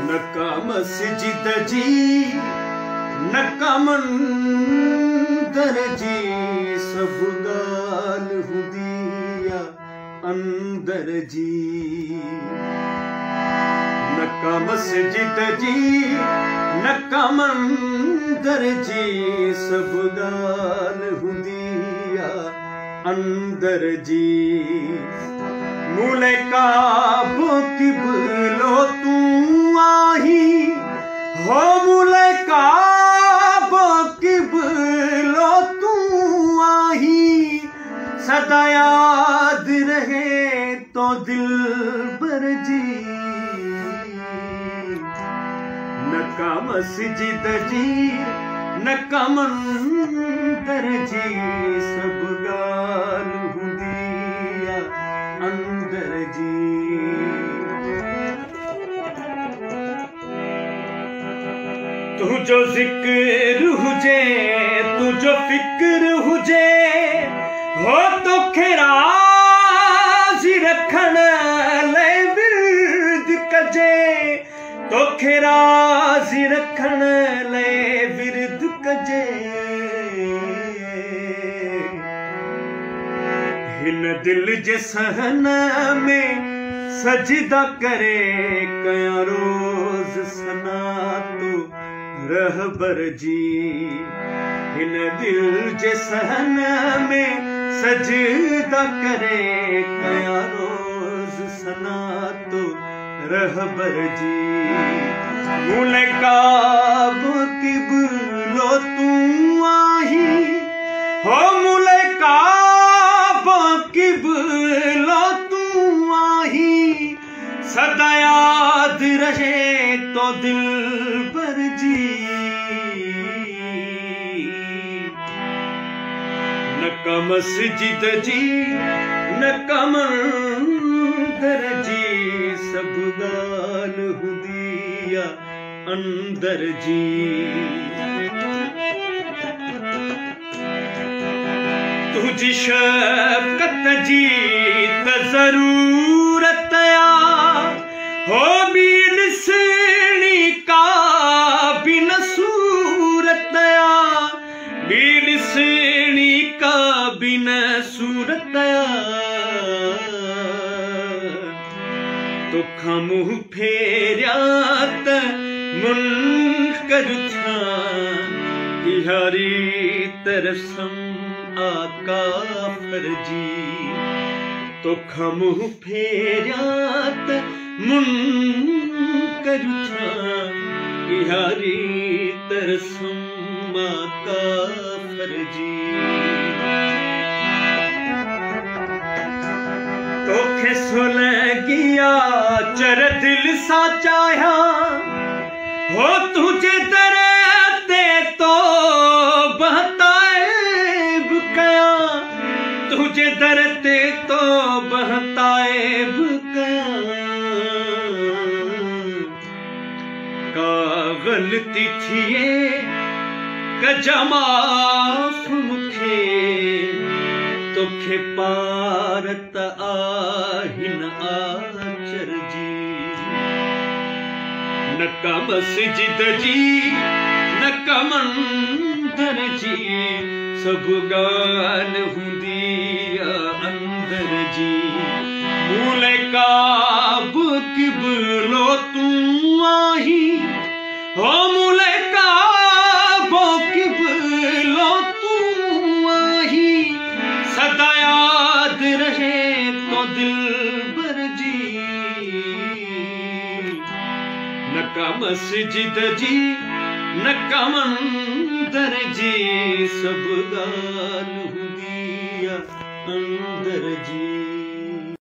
नका मस्जिद जी नका मंदर जी सब गाल हुंदी आ अंदर जी। नका मस्जिद जी नका मंदर जी सब गाल हुंदी आ अंदर जी। मूले काबो किबलो तू आही हो मूले काबो किबलो तू आही सदा याद रहे तो दिल बर जी। नका मस्जिद जी नका मंदर जी सब गाल हुंदी आ अंदर जी। तुझो जिक्र हुजे तुझो फिक्र हुजे हो तो राज़ी रखण ले विरद कजे तो राज़ी रखण ले विरद कजे। हिन दिल जे सहन में सजदा करे कया रोज सना तो रहबर जी। हिन दिल जे सहन में सजदा करे कया रोज सना तो रहबर जी। मूले काबो किबलो तू आही हो मूले काबो किबलो तू आही सदा याद रहे तो दिल बर जी। नका मस्जिद जी नका मंदर जी सब गाल हुंदी आ अंदर जी। तुझी शफ़क़त जी त ज़रूरत आ हो बी ॾिसणी का बिन सूरत आ बी ॾिसणी का बिन सूरत आ। तोखां मुंह फेरिया त मुनकर था इहारी तरसम आका फर्जी। तोखां मुंह फेरिया त मुनकर था इहारी तरसम आका फर्जी। तोखे सुलगिया चर दिल सा चाहा हो तुझे दर ते तो बहताएब कया तुझे दर ते तो बहताएब कया। का गलती थिए कजा माफ मुखे तोखे पारत आहिन आचर जी। नका मस्जिद जी नका मंदर जी सब गाल हुंदी आ अंदर जी। मूले काबो किबलो तू आही हो मूले काबो किबलो तू आही सदा याद रहे तो दिल बर जी। नका मस्जिद जी नका मंदर जी सब गाल हुंदी आ अंदर जी।